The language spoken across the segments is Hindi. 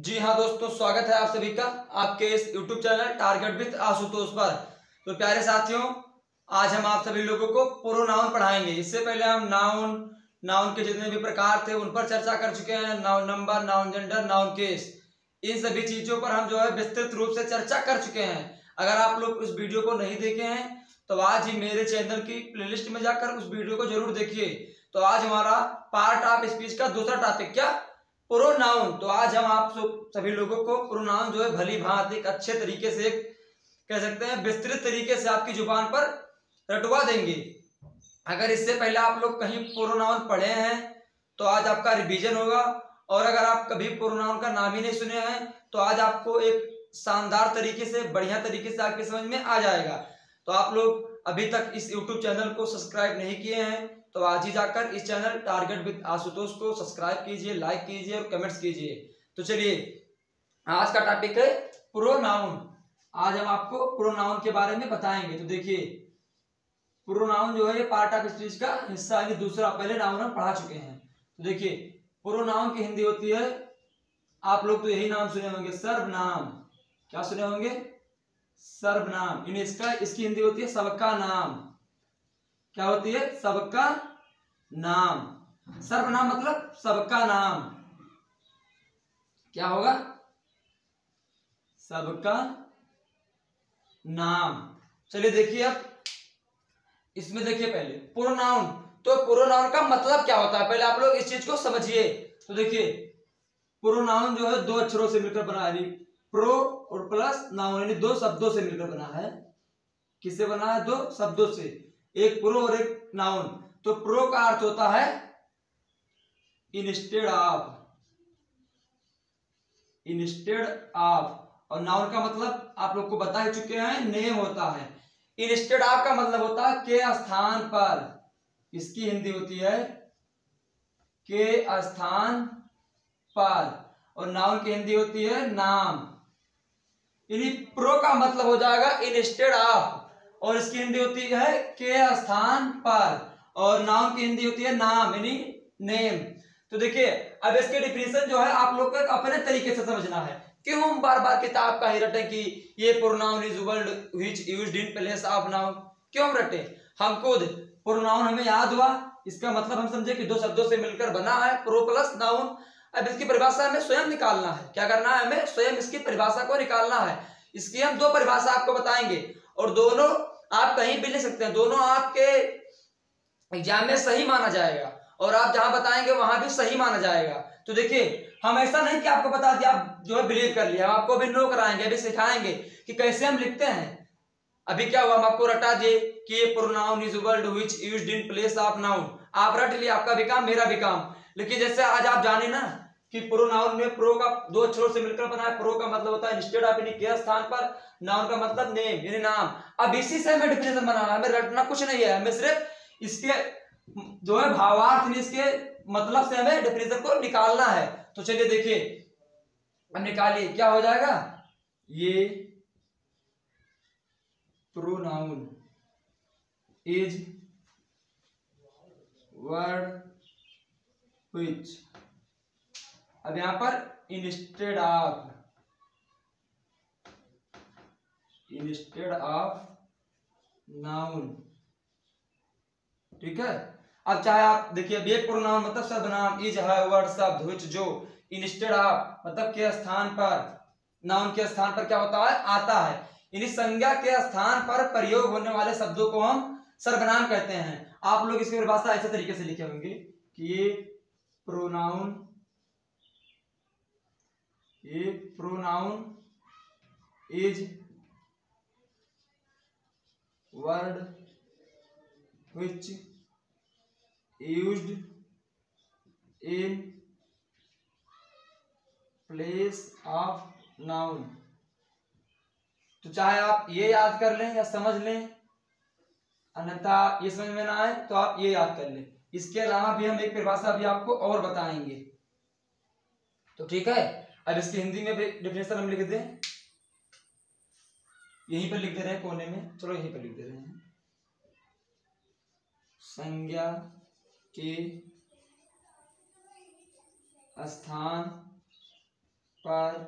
जी हाँ दोस्तों, स्वागत है आप सभी का आपके इस YouTube channel target with Ashutosh पर। तो प्यारे साथियों, आज हम आप सभी लोगों को प्रोनाउन पढ़ाएंगे। इससे पहले हम नाउन के जितने भी प्रकार थे उन पर चर्चा कर चुके हैं। Noun number, noun gender, noun case, इन सभी चीजों पर हम जो है विस्तृत रूप से चर्चा कर चुके हैं। अगर आप लोग उस वीडियो को नहीं देखे हैं तो आज ही मेरे चैनल की प्लेलिस्ट में जाकर उस वीडियो को जरूर देखिए। तो आज हमारा पार्ट ऑफ स्पीच का दूसरा टॉपिक क्या, प्रोनाउन। तो आज हम आप सभी लोगों को प्रोनाउन जो है भली भांति एक अच्छे तरीके से, कह सकते हैं विस्तृत तरीके से आपकी जुबान पर रटवा देंगे। अगर इससे पहले आप लोग कहीं प्रोनाउन पढ़े हैं तो आज आपका रिवीजन होगा, और अगर आप कभी प्रोनाउन का नाम ही नहीं सुने हैं तो आज आपको एक शानदार तरीके से, बढ़िया तरीके से आपके समझ में आ जाएगा। तो आप लोग अभी तक इस YouTube चैनल को सब्सक्राइब नहीं किए हैं तो आज ही जाकर इस चैनल टारगेट विद आशुतोष को सब्सक्राइब कीजिए, लाइक कीजिए और कमेंट्स कीजिए। तो चलिए, आज का टॉपिक है प्रोनाउन। आज हम आपको प्रोनाउन के बारे में बताएंगे। तो देखिए, प्रोनाउन जो है ये पार्ट ऑफ स्पीच का हिस्सा है। दूसरा, पहले नाउन हम पढ़ा चुके हैं। तो देखिए, प्रोनाउन की हिंदी होती है, आप लोग तो यही नाम सुने होंगे, सर्वनाम। क्या सुने होंगे? सर्वनाम। इसकी हिंदी होती है सबका नाम। क्या होती है? सबका नाम। सर्वनाम मतलब सबका नाम। क्या होगा? सबका नाम। चलिए देखिए, अब इसमें देखिए पहले प्रोनाउन। तो प्रोनाउन का मतलब क्या होता है, पहले आप लोग इस चीज को समझिए। तो देखिए, प्रोनाउन जो है दो अक्षरों से मिलकर बना है, प्रो और प्लस नाउन, यानी दो शब्दों से मिलकर बना है। किससे बना है? दो शब्दों से, एक प्रो और एक नाउन। तो प्रो का अर्थ होता है इंस्टेड ऑफ, और नाउन का मतलब आप लोग को बता ही चुके हैं, नेम होता है। इंस्टेड ऑफ का मतलब होता है के स्थान पर। इसकी हिंदी होती है के स्थान पर, और नाउन की हिंदी होती है नाम। यानी प्रो का मतलब हो जाएगा इंस्टेड ऑफ, और इसकी हिंदी होती है के स्थान पर, और नाउन की हिंदी होती है नाम, यानी नेम। तो देखिए, अब इसके डिफिनेशन जो है आप लोग को अपने तरीके से समझना है। क्यों हम बार बार किताब का ही रटे कि ये pronoun is word which used in place of noun? क्यों हम रटे? हम खुद प्रोनाउन हमें याद हुआ, इसका मतलब हम समझे कि दो शब्दों से मिलकर बना है, प्रो प्लस नाउन। अब इसकी परिभाषा हमें स्वयं निकालना है। क्या करना है? हमें स्वयं इसकी परिभाषा को निकालना है। इसकी हम दो परिभाषा आपको बताएंगे, और दोनों आप कहीं भी ले सकते हैं, दोनों आपके एग्जाम में सही माना जाएगा, और आप जहां बताएंगे वहां भी सही माना जाएगा। तो देखिए, हम ऐसा नहीं कि आपको बता दिया आप जो है बिलीव कर लिया, हम आपको अभी नो कराएंगे, अभी सिखाएंगे कि कैसे हम लिखते हैं। अभी क्या हुआ, हम आपको रटा दिए कि ये pronoun is word which used in place of noun. आप रट लिया, आपका भी काम मेरा भी काम। लेकिन जैसे आज आप जाने ना कि प्रोनाउन में प्रो का दो अक्षरों से मिलकर बना है। प्रो का मतलब होता है इंस्टेड ऑफ, यानी के स्थान पर। नाउन का मतलब नेम, यानी नाम। अब इसी से हमें डिफिनेशन बनाना है, हमें रटना कुछ नहीं है, हमें सिर्फ इसके जो है भावार्थ, इसके मतलब से हमें डेफिनेशन को निकालना है। तो चलिए देखिए, अब निकालिए, क्या हो जाएगा? ये प्रोनाउन इज वर्ड व्हिच, अब यहां पर इंस्टेड ऑफ नाउन। ठीक है। अब चाहे आप देखिए, अब ये प्रोनाउन मतलब सर्वनाम, इज है वर्ड शब्द, व्हिच जो, इंस्टेड ऑफ मतलब के स्थान पर, नाउन के स्थान पर क्या होता है? आता है। यानी संज्ञा के स्थान पर प्रयोग होने वाले शब्दों को हम सर्वनाम कहते हैं। आप लोग इसकी परिभाषा ऐसे तरीके से लिखे होंगे कि ये pronoun is word which used in place of noun. तो चाहे आप ये याद कर लें या समझ लें, अन्यथा ये समझ में ना आए तो आप ये याद कर लें। इसके अलावा भी हम एक परिभाषा भी आपको और बताएंगे। तो ठीक है, अब इसकी हिंदी में डेफिनेशन हम लिख दें, यहीं पर लिख दे रहे हैं कोने में, चलो यहीं पर लिख दे रहे हैं। संज्ञा के स्थान पर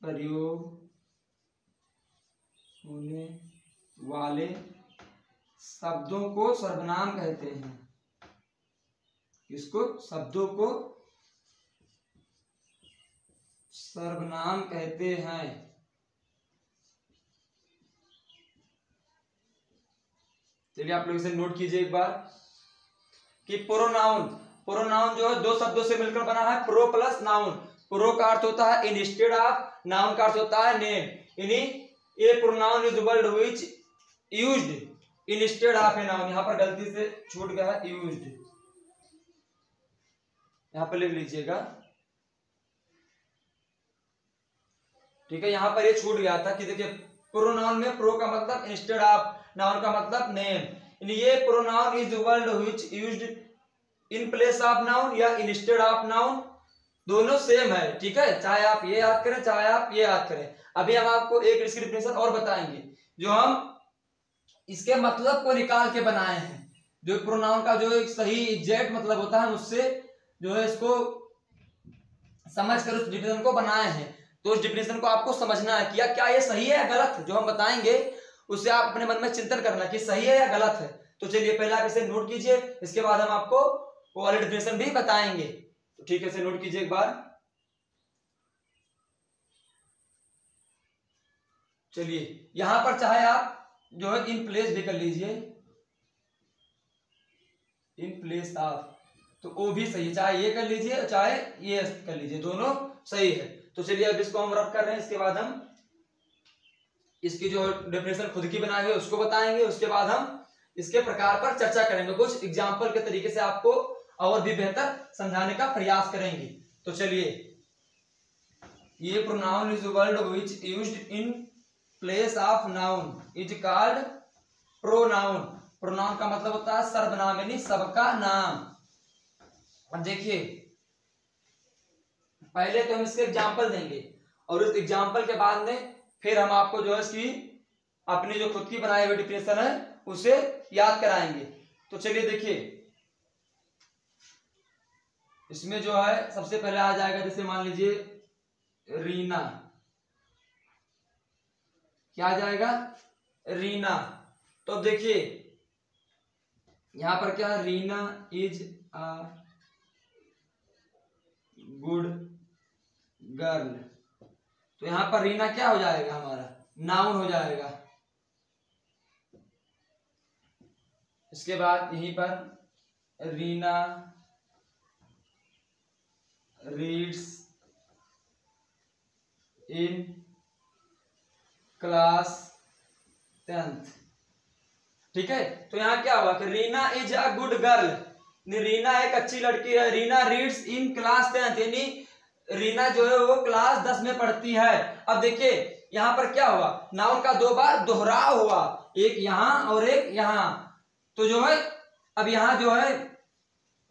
प्रयोग होने वाले शब्दों को सर्वनाम कहते हैं। इसको शब्दों को सर्वनाम कहते हैं। चलिए आप लोग इसे नोट कीजिए एक बार कि प्रोनाउन, प्रोनाउन जो है दो शब्दों से मिलकर बना है, प्रो प्लस नाउन। प्रो का अर्थ होता है इंस्टेड ऑफ, नाउन का अर्थ होता है नेम। यानी a pronoun is word which used instead of a noun. यहां पर गलती से छूट गया है यूज्ड, यहां पर लिख लीजिएगा, ठीक है। यहां पर ये छूट गया था कि देखिए प्रोनाउन में प्रो का मतलब इंस्टेड ऑफ, नाउन का मतलब नेम। ये pronoun is word which used in place of noun या इंस्टेड ऑफ नाउन, दोनों सेम है, ठीक है। चाहे आप ये याद करें चाहे आप ये याद करें। अभी हम आपको एक इसकी डिफिनेशन और बताएंगे जो हम इसके मतलब को निकाल के बनाए हैं। जो प्रोनाउन का जो एक सही एग्जैक्ट मतलब होता है उससे जो है इसको समझ कर उस डिफिनेशन को बनाए हैं। तो उस डिफिनेशन को आपको समझना है कि क्या ये सही है या गलत। जो हम बताएंगे उससे आप अपने मन में चिंतन करना कि सही है या गलत है। तो चलिए पहले आप इसे नोट कीजिए, इसके बाद हम आपको वो वाली डिफिनेशन भी बताएंगे। तो ठीक है, इसे नोट कीजिए एक बार। चलिए यहां पर चाहे आप जो है इन प्लेस भी कर लीजिए, इन प्लेस ऑफ, तो वो भी सही है। चाहे ये कर लीजिए चाहे ये कर लीजिए, दोनों सही है। तो चलिए अब इसको हम रफ कर रहे हैं, इसके बाद हम इसकी जो डेफिनेशन खुद की बनाई हुई उसको बताएंगे। उसके बाद हम इसके प्रकार पर चर्चा करेंगे, कुछ एग्जाम्पल के तरीके से आपको और भी बेहतर समझाने का प्रयास करेंगे। तो चलिए, ये pronoun is word which used in place of noun is called pronoun. Pronoun का मतलब होता है सर्वनाम, यानी सबका नाम। अब देखिए पहले तो हम इसके एग्जाम्पल देंगे और उस एग्जाम्पल के बाद में फिर हम आपको जो है इसकी अपनी जो खुद की बनाई हुई डिफिनेशन है उसे याद कराएंगे। तो चलिए देखिए, इसमें जो है सबसे पहले आ जाएगा, जैसे मान लीजिए रीना, क्या आ जाएगा, रीना। तो देखिए यहां पर क्या है, Reena is a good girl. तो यहां पर रीना क्या हो जाएगा, हमारा नाउन हो जाएगा। इसके बाद यहीं पर Reena reads in class 10th, ठीक है। तो यहां क्या हुआ कि Reena is a good girl, Reena एक अच्छी लड़की है। Reena reads in class 10th, यानी रीना जो है वो क्लास 10 में पढ़ती है। अब देखिए यहां पर क्या हुआ, नाउन का दो बार दोहराव हुआ, एक यहां और एक यहां। तो जो है अब यहां जो है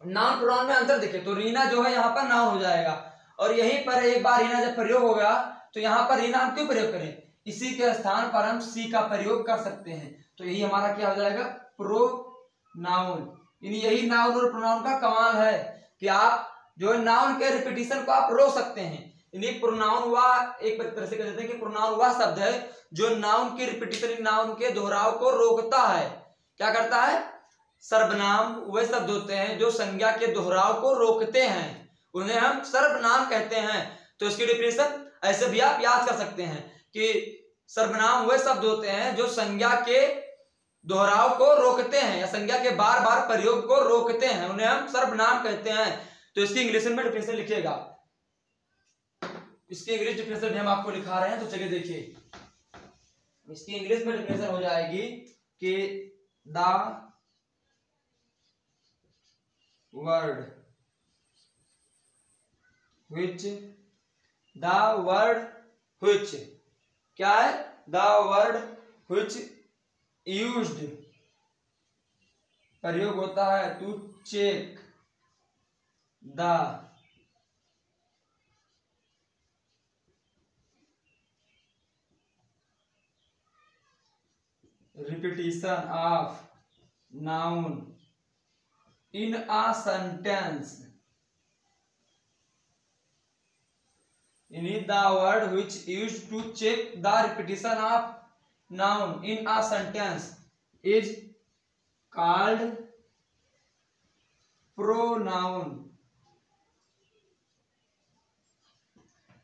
नाउन प्रोनाउन में अंतर देखिए, तो रीना जो है यहां पर नाउन हो जाएगा और यहीं पर एक बार रीना जब प्रयोग हो गया तो यहां पर रीना हम क्यों प्रयोग करें, इसी के स्थान पर हम सी का प्रयोग कर सकते हैं। तो यही हमारा क्या हो जाएगा, प्रोनाउन। यही नाउन और प्रोनाउन का कमाल है कि आप जो है नाउन के रिपीटिशन को आप रोक सकते हैं। यानी प्रोनाउन वह एक तरह से कह देते हैं कि प्रोनाउन वह शब्द है जो नाउन की रिपीटिशन, नाउन के दोहराव को रोकता है। क्या करता है, सर्वनाम वे शब्द होते हैं जो संज्ञा के दोहराव को रोकते हैं, उन्हें हम सर्वनाम कहते हैं। तो इसकी डिफिनेशन ऐसे भी आप याद कर सकते हैं कि सर्वनाम वे शब्द होते हैं जो संज्ञा के दोहराव को रोकते हैं या संज्ञा के बार बार प्रयोग को रोकते हैं, उन्हें हम सर्वनाम कहते हैं। तो इसकी इंग्लिश में डिफिनेशन लिखिएगा, इसकी इंग्लिश डिफिनेशन भी हम आपको लिखा रहे हैं। तो चलिए देखिए, इसकी इंग्लिश में डिफिनेशन हो जाएगी कि the word which, the word which क्या है, द वर्ड व्हिच यूज्ड प्रयोग होता है to check the repetition of noun in a sentence In the word which used to check the repetition of noun in a sentence is called pronoun.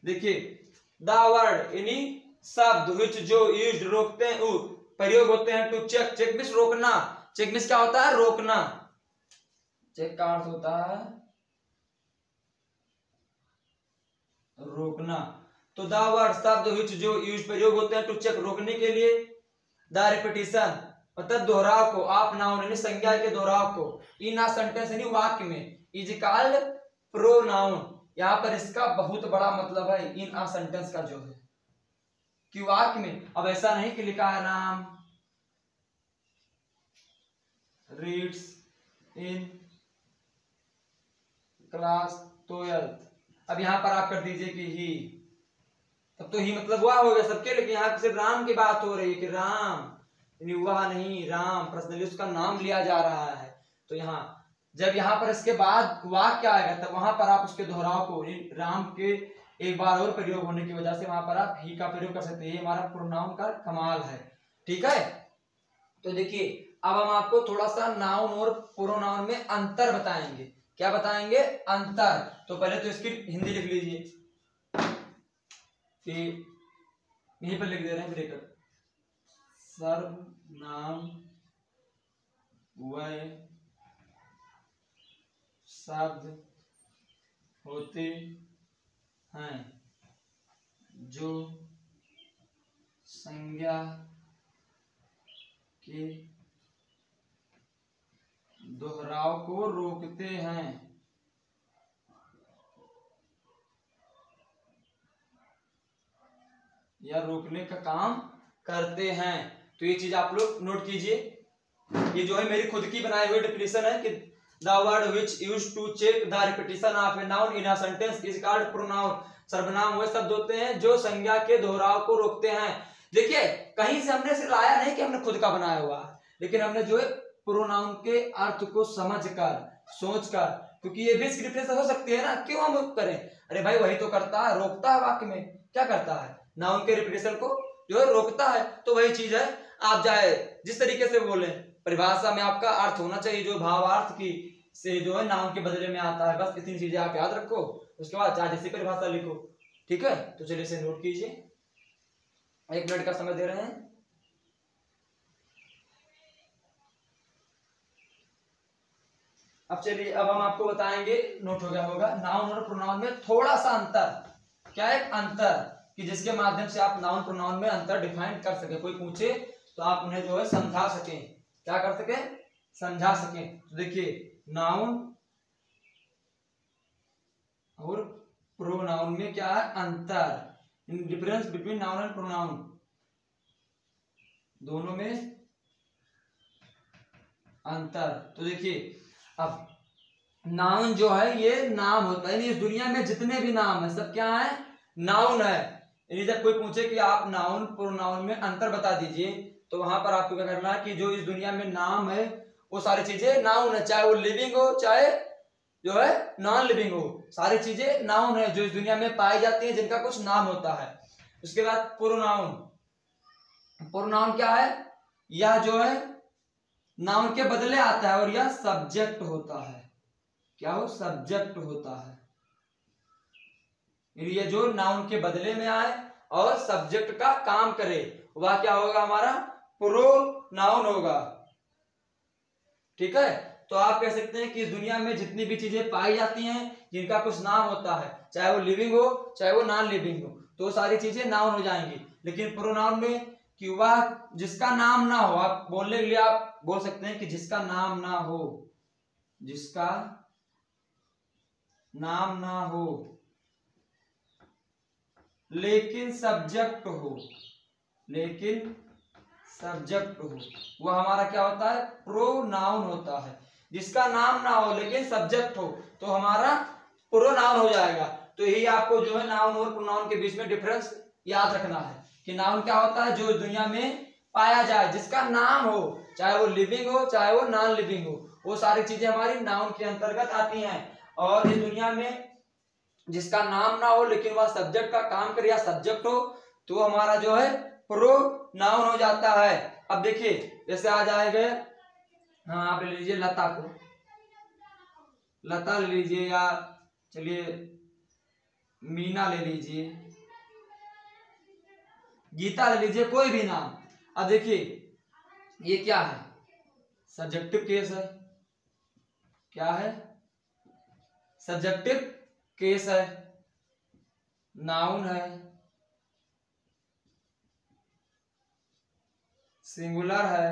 देखिए द वर्ड यानी शब्द which जो यूज्ड रोकते हैं प्रयोग होते हैं टू चेक, चेक मींस रोकना, चेक मींस क्या होता है रोकना, चेक का अर्थ होता है रोकना। तो द वर्ड शब्द which जो यूज प्रयोग होते हैं टू चेक रोकने के लिए, द रिपीटिशन मतलब दोहराव को, आप नाउन यानी संज्ञा के दोहराव को, इन आ सेंटेंस यानी वाक्य में, इज कॉल्ड प्रोनाउन। यहाँ पर इसका बहुत बड़ा मतलब है इन आ सेंटेंस का जो है कि वाक्य में। अब ऐसा नहीं कि लिखा है राम रीड्स इन क्लास 12, अब यहां पर आप कर दीजिए कि ही, तब तो ही मतलब वह हो गया सबके, लेकिन यहाँ सिर्फ राम की बात हो रही है कि राम यानी वह नहीं, राम पर्सनली उसका नाम लिया जा रहा है। तो यहाँ जब यहाँ पर इसके बाद वाक्य क्या आएगा तब वहां पर आप उसके दोहराव को, राम के एक बार और प्रयोग होने की वजह से वहां पर आप ही का प्रयोग कर सकते हैं। ये हमारा प्रोनाउन का कमाल है, ठीक है। तो देखिए अब हम आपको थोड़ा सा नाउन और प्रोनाउन में अंतर बताएंगे। क्या बताएंगे? अंतर। तो पहले तो इसकी हिंदी लिख लीजिए, यहीं पर लिख दे रहे हैं ब्रेकर। सर्वनाम वह शब्द होते हैं जो संज्ञा के दोहराव को रोकते हैं या रोकने का काम करते हैं। तो ये चीज आप लोग नोट कीजिए। ये जो है मेरी खुद की बनाई हुई डेफिनेशन है कि the word which used to check the repetition of a noun in a sentence is called pronoun. सर्वनाम वे शब्द होते हैं जो संज्ञा के दोहराव को रोकते हैं। देखिए कहीं से हमने इसे लाया नहीं कि हमने खुद का बनाया हुआ, लेकिन हमने जो है प्रोनाउन के अर्थ को समझकर, सोचकर, क्योंकि ये भी स्क्रिप्ट हो सकती है ना, क्यों हम करें? अरे भाई वही तो करता है, रोकता है वाक्य में, क्या करता है? नाउन के रिपीटिशन को जो है रोकता है। तो वही चीज है, आप चाहे जिस तरीके से बोले, परिभाषा में आपका अर्थ होना चाहिए जो भावार्थ की से जो है नाउन के बदले में आता है। बस इतनी चीजें आप याद रखो, उसके बाद चाहे जैसी परिभाषा लिखो, ठीक है। तो चलिए इसे नोट कीजिए, 1 मिनट का समय दे रहे हैं। अब चलिए अब हम आपको बताएंगे, नोट हो गया होगा, नाउन और प्रोनाउन में थोड़ा सा अंतर। क्या है अंतर? कि जिसके माध्यम से आप नाउन प्रोनाउन में अंतर डिफाइन कर सके। कोई पूछे तो आप उन्हें जो है समझा सकें। क्या कर सके? समझा सकें। तो देखिए नाउन और प्रोनाउन में क्या है अंतर, difference between noun and pronoun, दोनों में अंतर। तो देखिए अब नाउन जो है ये नाम होता है, इस दुनिया में जितने भी नाम है सब क्या है? नाउन है। यानी जब कोई पूछे कि आप नाउन प्रोनाउन में अंतर बता दीजिए, तो वहां पर आपको क्या करना है कि जो इस दुनिया में नाम है वो सारी चीजें नाउन है, चाहे वो लिविंग हो चाहे जो है नॉन लिविंग हो, सारी चीजें नाउन है जो इस दुनिया में पाई जाती है, जिनका कुछ नाम होता है। उसके बाद प्रोनाउन, प्रोनाउन क्या है? यह जो है नाउन के बदले आता है और यह सब्जेक्ट होता है। क्या हो? सब्जेक्ट होता है। ये जो नाउन के बदले में आए और सब्जेक्ट का काम करे, वह क्या होगा? हमारा प्रोनाउन होगा, ठीक है। तो आप कह सकते हैं कि इस दुनिया में जितनी भी चीजें पाई जाती हैं जिनका कुछ नाम होता है, चाहे वो लिविंग हो चाहे वो नॉन लिविंग हो, तो सारी चीजें नाउन हो जाएंगी। लेकिन प्रोनाउन में कि वह जिसका नाम ना हो, आप बोलने के लिए आप बोल सकते हैं कि जिसका नाम ना हो, जिसका नाम ना हो लेकिन सब्जेक्ट हो, लेकिन सब्जेक्ट हो, वह हमारा क्या होता है? प्रोनाउन होता है। जिसका नाम ना हो लेकिन सब्जेक्ट हो तो हमारा प्रोनाउन हो जाएगा। तो यही आपको जो है नाउन और प्रोनाउन के बीच में डिफरेंस याद रखना है कि नाउन क्या होता है? जो इस दुनिया में पाया जाए, जिसका नाम हो, चाहे वो लिविंग हो चाहे वो नॉन लिविंग हो, वो सारी चीजें हमारी नाउन के अंतर्गत आती हैं। और इस दुनिया में जिसका नाम ना हो लेकिन वह सब्जेक्ट का काम करे या सब्जेक्ट हो तो हमारा जो है प्रोनाउन हो जाता है। अब देखिए जैसे आ जाएगा, हाँ आप ले लीजिए लता को, लता ले लीजिए, या चलिए मीना ले लीजिए, गीता ले लीजिए, कोई भी नाम। अब देखिए ये क्या है, सब्जेक्टिव केस है। क्या है? सब्जेक्टिव केस है, नाउन है, सिंगुलर है,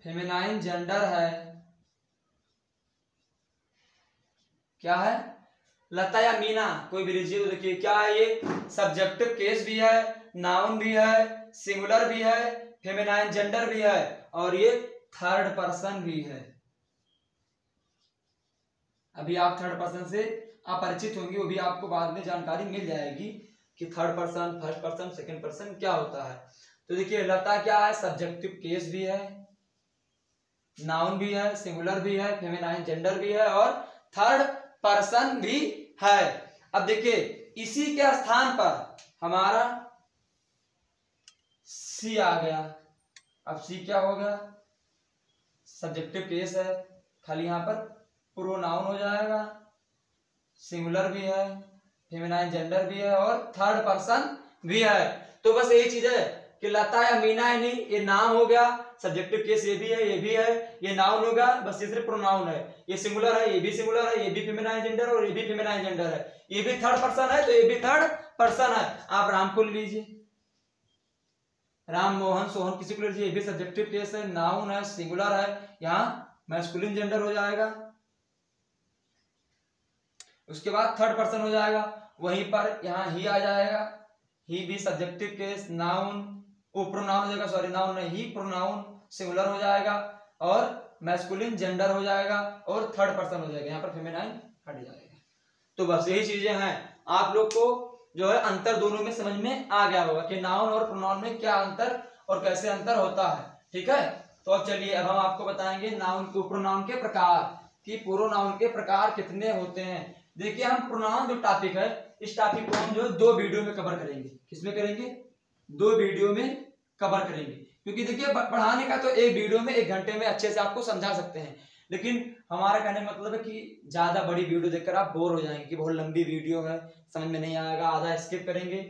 फेमिनाइन जेंडर है। क्या है? लता या मीना कोई भी लीजिए। तो देखिए क्या है, ये सब्जेक्टिव केस भी है, नाउन भी है, सिंगुलर भी है, फेमिनाइन जेंडर भी है, और ये थर्ड पर्सन भी है। अभी आप थर्ड पर्सन से अपरिचित होंगे, वो भी आपको बाद में जानकारी मिल जाएगी कि third person, first person, second person क्या होता है। तो देखिए लता क्या है, सब्जेक्टिव केस भी है, नाउन भी है, सिंगुलर भी है, फेमिनाइन जेंडर भी है, और थर्ड पर्सन भी है। अब देखिए इसी के स्थान पर हमारा सी आ गया। अब सी क्या होगा, सब्जेक्टिव केस है, खाली यहां पर प्रोनाउन हो जाएगा, सिंगुलर भी है, फेमिनाइन जेंडर भी है, और थर्ड पर्सन भी है। तो बस यही चीज है कि लता या मीना है, नहीं ये नाम हो गया, सब्जेक्टिव केस ये भी है, ये भी है, ये नाउन होगा, बस ये सिर्फ प्रोनाउन है। ये सिंगुलर है, ये भी सिंगुलर है, ये भी फेमिनाइन जेंडर और ये भी फेमिनाइन जेंडर है, ये भी थर्ड पर्सन है तो ये भी थर्ड पर्सन है। आप राम को लीजिए, राम, मोहन, सोहन, किसी को लीजिए, ये भी सब्जेक्टिव केस है, नाउन है, सिंगुलर है, यहाँ मैस्कुलिन जेंडर हो जाएगा। उसके बाद थर्ड पर्सन हो जाएगा, वहीं पर यहाँ ही आ जाएगा, ही भी सब्जेक्टिव केस, नाउन, वो प्रोनाउन हो जाएगा, सॉरी नाउन नहीं, ही प्रोनाउन, सिंगुलर हो जाएगा, और मैस्कुलिन जेंडर हो जाएगा, और थर्ड पर्सन हो जाएगा, यहाँ पर फेमिनाइन हट जाएगा। तो बस यही चीजें हैं। आप लोग को जो है अंतर दोनों में समझ में आ गया होगा कि नाउन और प्रोनाउन में क्या अंतर और कैसे अंतर होता है। ठीक है, तो अब चलिए अब हम आपको बताएंगे नाउन को प्रोनाउन के प्रकार, कि प्रोनाउन के प्रकार कितने होते हैं। देखिए हम प्रोनाउन जो टॉपिक है, इस टॉपिक को हम जो 2 वीडियो में कवर करेंगे। किसमें करेंगे? 2 वीडियो में कवर करेंगे, क्योंकि देखिए पढ़ाने का तो एक वीडियो में 1 घंटे में अच्छे से आपको समझा सकते हैं, लेकिन हमारा कहने का मतलब है कि ज्यादा बड़ी वीडियो देखकर आप बोर हो जाएंगे कि बहुत लंबी वीडियो है, समझ में नहीं आएगा, आधा स्किप करेंगे,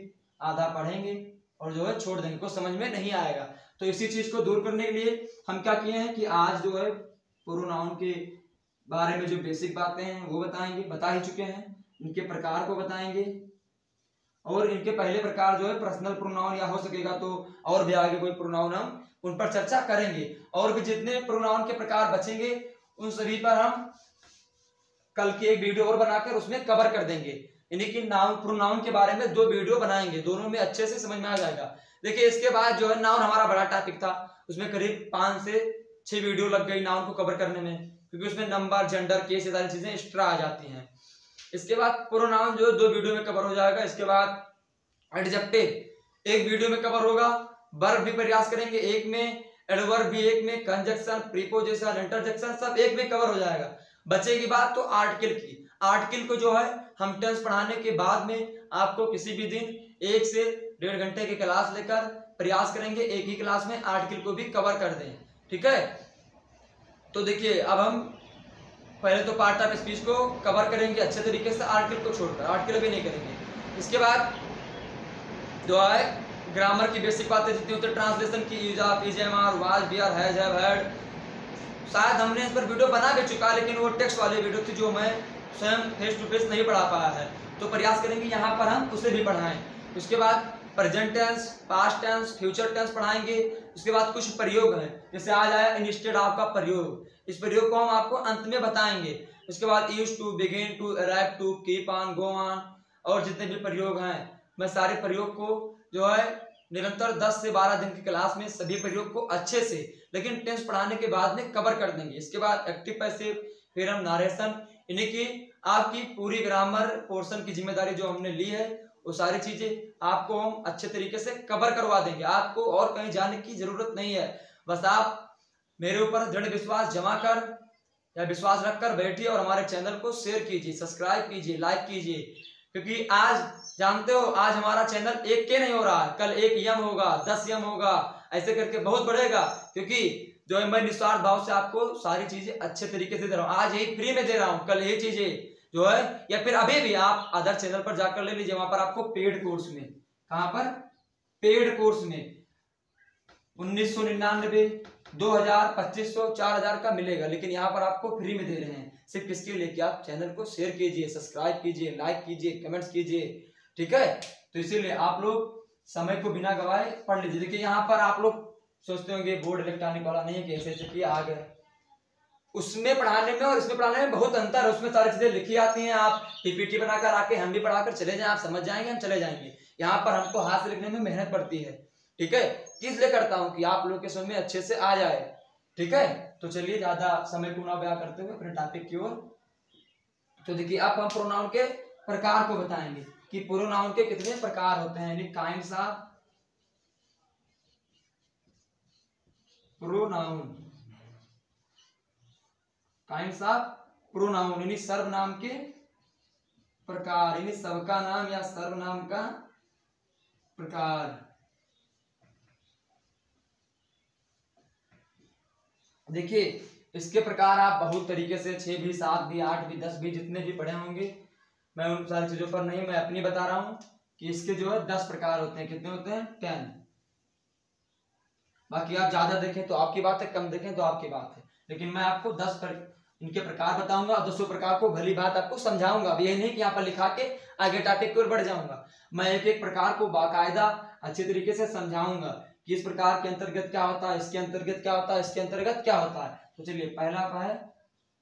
आधा पढ़ेंगे और जो है छोड़ देंगे, कुछ समझ में नहीं आएगा। तो इसी चीज को दूर करने के लिए हम क्या किए हैं कि आज जो है प्रोनाउन के बारे में जो बेसिक बातें हैं वो बताएंगे, बता ही चुके हैं, इनके प्रकार को बताएंगे, और इनके पहले प्रकार जो है पर्सनल प्रोनाउन या हो सकेगा तो और भी आगे कोई प्रोनाउन हम उन पर चर्चा करेंगे, और भी जितने प्रोनाउन के प्रकार बचेंगे उन सभी पर हम कल की एक वीडियो और बनाकर उसमें कवर कर देंगे। यानी कि नाउन प्रोनाउन के बारे में 2 वीडियो बनाएंगे, दोनों में अच्छे से समझ में आ जाएगा। देखिए इसके बाद जो है नाउन हमारा बड़ा टॉपिक था, उसमें करीब 5 से 6 वीडियो लग गई नाउन को कवर करने में, क्योंकि उसमें नंबर, जेंडर, केस, ये सारी चीजें एक्स्ट्रा आ जाती हैं। इसके बाद प्रोनाउन जो 2 वीडियो में कवर हो जाएगा। इसके बाद एडजेक्टिव 1 वीडियो में कवर होगा, वर्ब भी प्रयास करेंगे 1 में, एडवर्ब भी 1 में, कंजक्शन, प्रीपोजिशन, इंटरजेक्शन सब 1 में कवर हो जाएगा। बचेगी बात तो आर्टिकल की। आर्टिकल को जो है हम टेंस पढ़ाने के बाद में आपको किसी भी दिन 1 से 1.5 घंटे की क्लास लेकर प्रयास करेंगे एक ही क्लास में आर्टिकल को भी कवर कर दें। ठीक है, तो देखिए अब हम पहले तो पार्ट ऑफ स्पीच को कवर करेंगे अच्छे तरीके से, आर्टिकल को छोड़कर, आर्टिकल भी नहीं करेंगे। इसके बाद जो है ग्रामर की बेसिक बातें जितनी होती है, ट्रांसलेशन की, use of is, am are, was, were, has, have, had, शायद हमने इस पर वीडियो बना भी चुका, लेकिन वो टेक्स्ट वाली वीडियो थी जो मैं स्वयं फेस टू फेस नहीं पढ़ा पाया है, तो प्रयास करेंगे यहाँ पर हम उसे भी पढ़ाएं। उसके बाद present tense, past tense, future tense पढ़ाएंगे। उसके बाद कुछ प्रयोग हैं, जैसे आज आया इंस्टेड ऑफ का प्रयोग, इस प्रयोग को हम आपको अंत में बताएंगे। उसके बाद use to, begin to, arrive to, keep on, go on, और जितने भी प्रयोग हैं मैं सारे प्रयोग को जो है निरंतर 10 से 12 दिन की क्लास में सभी प्रयोग को अच्छे से, लेकिन टेंस पढ़ाने के बाद में कवर कर देंगे। इसके बाद एक्टिव पैसिव, फिर हम नारेशन, यानी कि आपकी पूरी ग्रामर पोर्शन की जिम्मेदारी जो हमने ली है वो सारी चीजें आपको हम अच्छे तरीके से कवर करवा देंगे। आपको और कहीं जाने की जरूरत नहीं है, बस आप मेरे ऊपर दृढ़ विश्वास जमा कर या विश्वास रखकर बैठिए और हमारे चैनल को शेयर कीजिए, सब्सक्राइब कीजिए, लाइक कीजिए, क्योंकि आज जानते हो आज हमारा चैनल 1 के नहीं हो रहा है, कल 1 यम होगा, 10 यम होगा, ऐसे करके बहुत बढ़ेगा, क्योंकि जो है मैं निस्वार्थ भाव से आपको सारी चीजें अच्छे तरीके से दे रहा हूँ। आज यही फ्री में दे रहा हूँ, कल यही चीजें जो है या फिर अभी भी आप अदर चैनल पर जाकर ले लीजिए, वहां पर आपको पेड कोर्स में, कहां पर, पेड कोर्स में 1999, 2000, 2500, 4000 का मिलेगा, लेकिन यहाँ पर आपको फ्री में दे रहे हैं। सिर्फ किसके लिए कि आप चैनल को शेयर कीजिए, सब्सक्राइब कीजिए, लाइक कीजिए, कमेंट्स कीजिए, ठीक है। तो इसीलिए आप लोग समय को बिना गवाए पढ़ लीजिए। देखिए यहाँ पर आप लोग सोचते होंगे बोर्ड इलेक्ट्रॉनिक वाला नहीं है, कैसे ऐसे किया आ गए, उसमें पढ़ाने में और इसमें पढ़ाने में बहुत अंतर है। उसमें सारी चीजें लिखी आती हैं, आप पीपीटी बनाकर आके हम भी पढ़ाकर चले जाएं, आप समझ जाएंगे, हम चले जाएंगे। यहाँ पर हमको हाथ से लिखने में मेहनत पड़ती है, ठीक है। किस लिए करता हूँ कि आप लोग के समझ में अच्छे से आ जाए, ठीक है। तो चलिए ज्यादा समय को ना व्यय करते हुए अपने टॉपिक की ओर। तो देखिए अब हम प्रोनाउन के प्रकार को बताएंगे कि प्रोनाउन के कितने प्रकार होते हैं, यानी kinds of pronoun, kinds of pronoun यानी सर्वनाम के प्रकार, यानी सबका नाम या सर्वनाम का प्रकार। देखिए इसके प्रकार आप बहुत तरीके से 6 भी, 7 भी, 8 भी, 10 भी, जितने भी पढ़े होंगे, मैं उन सारी चीजों पर नहीं, मैं अपनी बता रहा हूं कि इसके जो है 10 प्रकार होते हैं। कितने होते हैं? 10। बाकी आप ज्यादा देखें तो आपकी बात है, कम देखें तो आपकी बात है, लेकिन मैं आपको 10 इनके प्रकार बताऊंगा और 10 प्रकार को भली बात आपको समझाऊंगा। अब यही नहीं कि यहाँ पर लिखा के आगे टॉपिक की ओर बढ़ जाऊंगा, मैं एक एक प्रकार को बाकायदा अच्छे तरीके से समझाऊंगा कि इस प्रकार के अंतर्गत क्या होता है, इसके अंतर्गत क्या होता है, इसके अंतर्गत क्या होता है। तो चलिए पहला क्या है?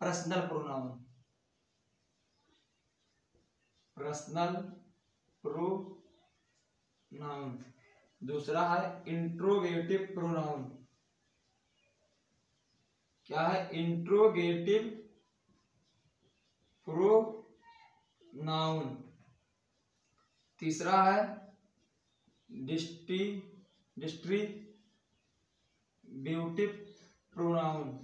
Personal pronoun, personal pronoun. दूसरा है इंट्रोगेटिव प्रोनाउन। क्या है? Interrogative pronoun. तीसरा है डिस्ट्रीब्यूटिव प्रोनाउन।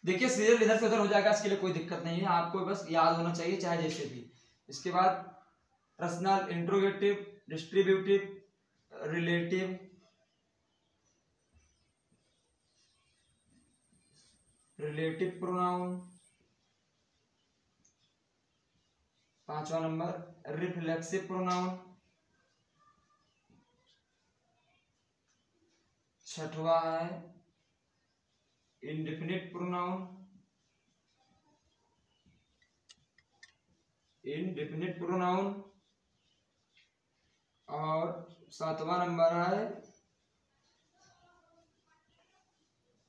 देखिए सीरियल इधर से उधर हो जाएगा, इसके लिए कोई दिक्कत नहीं है, आपको बस याद होना चाहिए चाहे जैसे भी। इसके बाद personal, interrogative, distributive, relative pronoun. पांचवा नंबर रिफ्लेक्सिव प्रोनाउन। छठवा है इंडेफिनिट प्रोनाउन, इंडेफिनिट प्रोनाउन। और सातवां नंबर है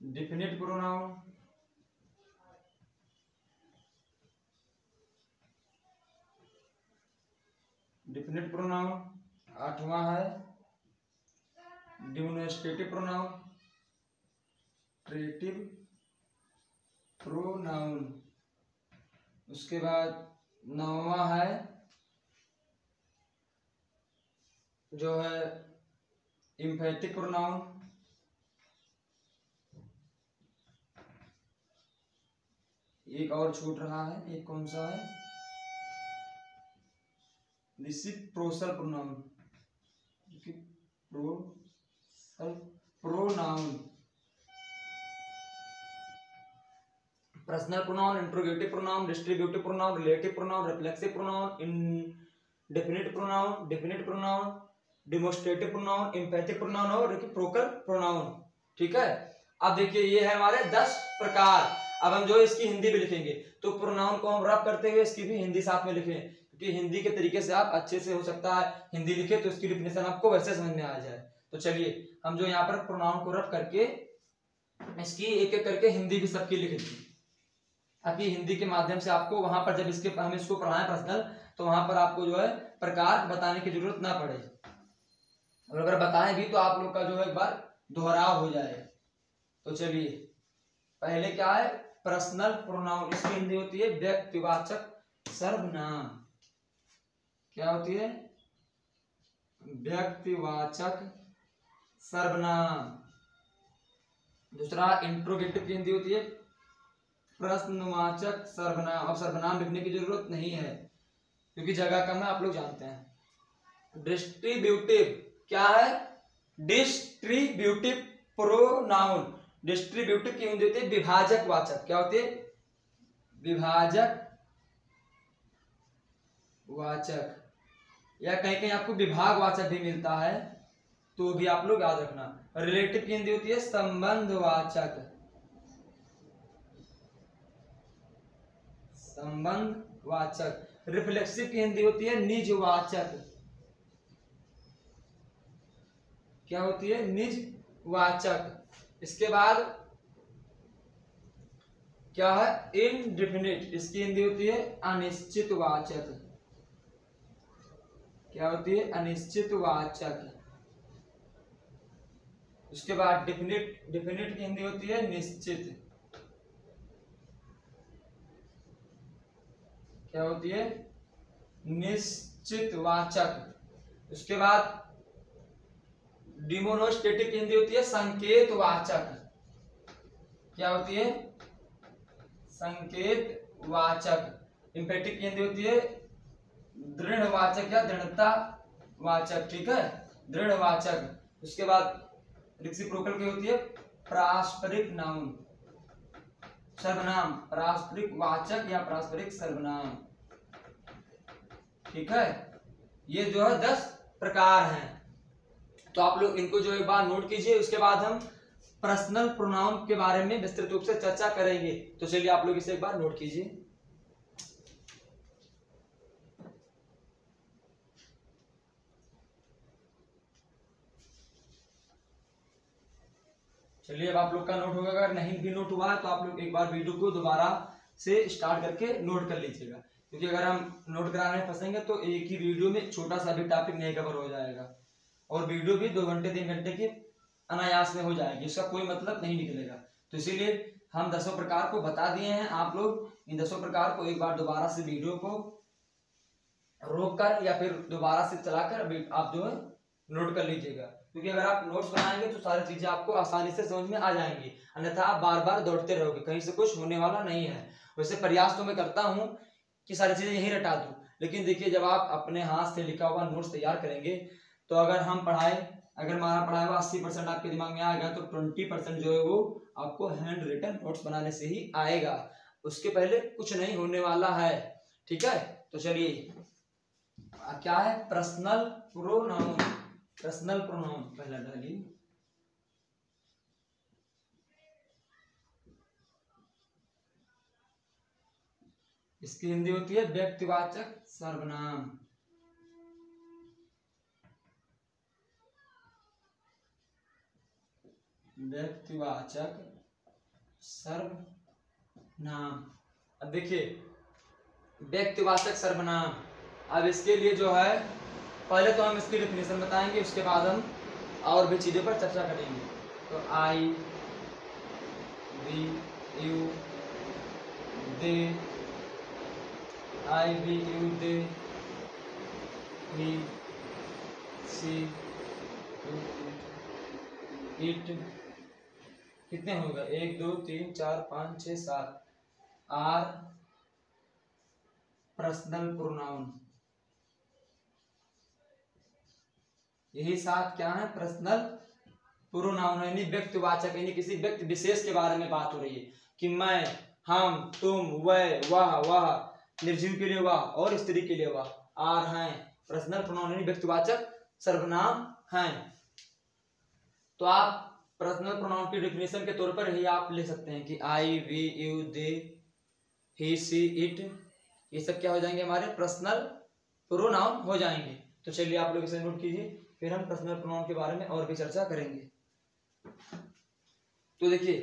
डेफिनिट प्रोनाउन। Definite pronoun. आठवां है डिमोन्स्ट्रेटिव प्रोनाउन, ट्रेटिव प्रोनाउन। उसके बाद नौवां है जो है एम्फैटिक प्रोनाउन। एक और छूट रहा है, एक कौन सा है? Reciprocal pronoun, pronoun. Personal pronoun, interrogative pronoun, distributive pronoun, relative pronoun, reflexive pronoun, indefinite pronoun, definite pronoun, demonstrative pronoun, एम्फैटिक pronoun और रेसिप्रोकल प्रोनाउन। ठीक है। अब देखिए ये है हमारे 10 प्रकार। अब हम जो इसकी हिंदी भी लिखेंगे तो प्रोनाउन को हम रब करते हुए इसकी भी हिंदी साथ में लिखें, क्योंकि हिंदी के तरीके से आप अच्छे से हो सकता है हिंदी लिखे तो इसकी डिफिनेशन आपको वैसे समझ में आ जाए। तो चलिए हम जो यहाँ पर प्रोनाउन को रब करके इसकी एक एक करके हिंदी भी सबकी लिख दी, ताकि हिंदी के माध्यम से आपको वहां पर जब इसके हम इसको पढ़ाएं पर्सनल, तो वहां पर आपको जो है प्रकार बताने की जरूरत ना पड़े, और अगर बताएं भी तो आप लोग का जो है एक बार दोहराव हो जाए। तो चलिए पहले क्या है? Personal pronoun. इसकी हिंदी होती है व्यक्तिवाचक सर्वनाम। क्या होती है? व्यक्तिवाचक सर्वनाम। दूसरा इंट्रोगेटिव की हिंदी होती है प्रश्नवाचक सर्वनाम। अब सर्वनाम लिखने की जरूरत नहीं है क्योंकि जगह कम है, आप लोग जानते हैं। डिस्ट्रीब्यूटिव क्या है? Distributive pronoun. डिस्ट्रीब्यूटिव की हिंदी होती है विभाजक वाचक। क्या होती है? विभाजक वाचक, या कहीं कहीं आपको विभाग वाचक भी मिलता है, तो भी आप लोग याद रखना। रिलेटिव की हिंदी होती है संबंधवाचक। संबंधवाचक। रिफ्लेक्सिव की हिंदी होती है निजवाचक। क्या होती है? निजवाचक। इसके बाद क्या है? इनडिफिनिट। इसकी हिंदी होती है अनिश्चितवाचक। क्या होती है? अनिश्चितवाचक। उसके बाद डिफिनिट। डिफिनिट की हिंदी होती है निश्चित। क्या होती है? निश्चितवाचक। उसके बाद डिमोनोस्टेटिक की हिंदी होती है संकेतवाचक। क्या होती है? संकेतवाचक। इम्पेटिक की हिंदी होती है दृढ़वाचक या दृढ़तावाचक। ठीक है, दृढ़वाचक। उसके बाद रेसिप्रोकल की होती है पारस्परिक नाउन, सर्वनाम। पारस्परिक वाचक या पारस्परिक सर्वनाम। ठीक है, ये जो है 10 प्रकार हैं। तो आप लोग इनको जो एक बार नोट कीजिए। उसके बाद हम पर्सनल प्रोनाउन के बारे में विस्तृत रूप से चर्चा करेंगे। तो चलिए आप लोग इसे एक बार नोट कीजिए। चलिए, अब आप लोग का नोट होगा। अगर नहीं भी नोट हुआ है तो आप लोग एक बार वीडियो को दोबारा से स्टार्ट करके नोट कर लीजिएगा, क्योंकि अगर हम नोट कराने में फंसेंगे तो एक ही वीडियो में छोटा सा भी टॉपिक नहीं कवर हो जाएगा, और वीडियो भी 2 घंटे 3 घंटे की अनायास में हो जाएगी, इसका कोई मतलब नहीं निकलेगा। तो इसीलिए हम 10 प्रकार को बता दिए हैं। आप लोग इन 10 प्रकार को एक बार दोबारा से वीडियो को रोक कर या फिर दोबारा से चलाकर आप जो है नोट कर लीजिएगा, क्योंकि अगर आप नोट्स बनाएंगे तो सारी चीजें आपको आसानी से समझ में आ जाएंगी। अन्यथा आप बार बार दौड़ते रहोगे, कहीं से कुछ होने वाला नहीं है। वैसे प्रयास तो मैं करता हूं कि सारी चीजें यहीं रटा दूं, लेकिन देखिए जब आप अपने हाथ से लिखा हुआ नोट्स तैयार करेंगे तो अगर हमारा पढ़ाया हुआ 80% आपके दिमाग में आएगा, तो 20% जो है वो आपको हैंड रिटन नोट्स बनाने से ही आएगा। उसके पहले कुछ नहीं होने वाला है। ठीक है, तो चलिए क्या है? Personal pronoun. पर्सनल प्रोनाउन पहला डालिए। इसकी हिंदी होती है व्यक्तिवाचक सर्वनाम। व्यक्तिवाचक सर्वनाम। अब देखिए व्यक्तिवाचक सर्वनाम, अब इसके लिए जो है पहले तो हम इसकी डेफिनेशन बताएंगे, उसके बाद हम और भी चीजों पर चर्चा करेंगे। तो I, we, you, they, I, we, you, they, he, she, it. कितने हो गए? 1 2 3 4 5 6 7। Are personal pronoun. यही 7 क्या है? पर्सनल प्रोनाउन, यानी व्यक्तिवाचक, यानी किसी व्यक्ति विशेष के बारे में बात हो रही है कि मैं, हम, तुम, वह, निर्जीव के लिए वह और स्त्री के लिए वह। आर हैं पर्सनल प्रोनाउन, यानी व्यक्तिवाचक सर्वनाम हैं। तो आप पर्सनल प्रोनाउन की डेफिनेशन के तौर पर ही आप ले सकते हैं कि I, we, you, they, he, she, it, ये सब क्या हो जाएंगे? हमारे पर्सनल प्रोनाउन हो जाएंगे। तो चलिए आप लोग इसे नोट कीजिए, फिर हम पर्सनल प्रोनाउन के बारे में और भी चर्चा करेंगे। तो देखिए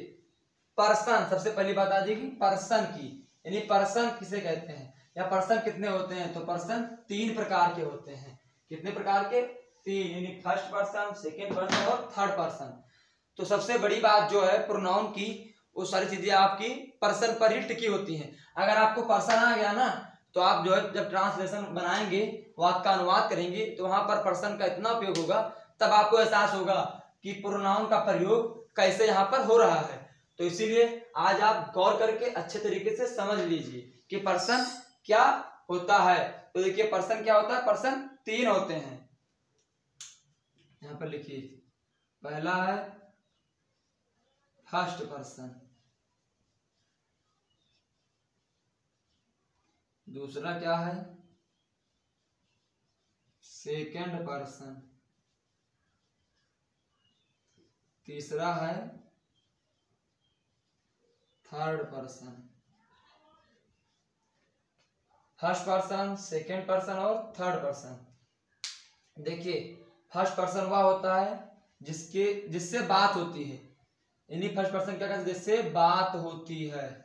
पर्सन, सबसे पहली बात आ जाएगी पर्सन की, यानी पर्सन किसे कहते हैं या पर्सन कितने होते हैं? तो पर्सन 3 प्रकार के होते हैं। कितने प्रकार के? 3, यानी फर्स्ट पर्सन, सेकेंड पर्सन और थर्ड पर्सन। तो सबसे बड़ी बात जो है प्रोनाउन की, वो सारी चीजें आपकी पर्सन पर ही टिकी होती हैं। अगर आपको पर्सन आ गया ना, तो आप जो है जब ट्रांसलेशन बनाएंगे, वाक्य का अनुवाद करेंगे, तो वहां पर पर्सन का इतना उपयोग होगा, तब आपको एहसास होगा कि प्रोनाउन का प्रयोग कैसे यहाँ पर हो रहा है। तो इसीलिए आज आप गौर करके अच्छे तरीके से समझ लीजिए कि पर्सन क्या होता है। तो देखिए पर्सन क्या होता है, पर्सन 3 होते हैं। यहाँ पर लिखिए, पहला है फर्स्ट पर्सन, दूसरा क्या है सेकंड पर्सन, तीसरा है third person. First person, second person और थर्ड पर्सन। देखिए फर्स्ट पर्सन वह होता है जिससे बात होती है, यानी फर्स्ट पर्सन क्या कहते हैं, जिससे बात होती है।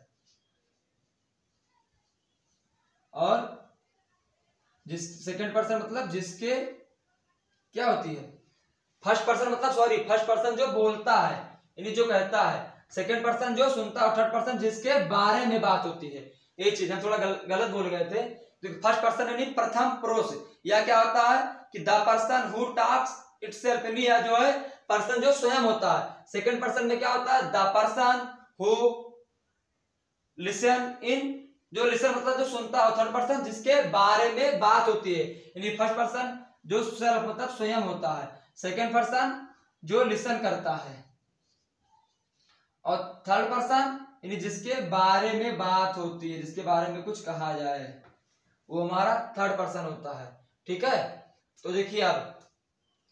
और जिस सेकंड पर्सन मतलब जिसके क्या होती है, फर्स्ट पर्सन मतलब फर्स्ट पर्सन जो बोलता है यानी जो कहता है, सेकंड पर्सन जो सुनता है और थर्ड पर्सन जिसके बारे में बात होती है। ये चीज हम थोड़ा गलत बोल गए थे। तो फर्स्ट पर्सन यानी प्रथम पुरुष, या क्या होता है कि the person who talks itself, यानी जो है पर्सन जो स्वयं होता है। सेकंड पर्सन में क्या होता है, the person who listen in, जो लिसन मतलब जो सुनता है, थर्ड पर्सन जिसके बारे में बात होती है। यानी फर्स्ट पर्सन जो सेल्फ मतलब स्वयं होता है, सेकंड पर्सन जो लिसन करता है, और थर्ड पर्सन यानी जिसके बारे में बात होती है, जिसके बारे में कुछ कहा जाए, वो हमारा थर्ड पर्सन होता है। ठीक है, तो देखिए अब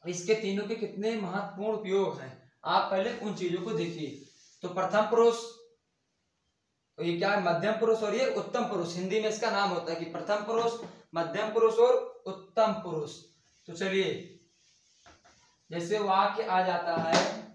इसके तीनों के कितने महत्वपूर्ण उपयोग हैं, आप पहले उन चीजों को देखिए। तो प्रथम पुरुष, ये क्या है, मध्यम पुरुष और ये उत्तम पुरुष। हिंदी में इसका नाम होता है कि प्रथम पुरुष, मध्यम पुरुष और उत्तम पुरुष। तो चलिए जैसे वाक्य आ जाता है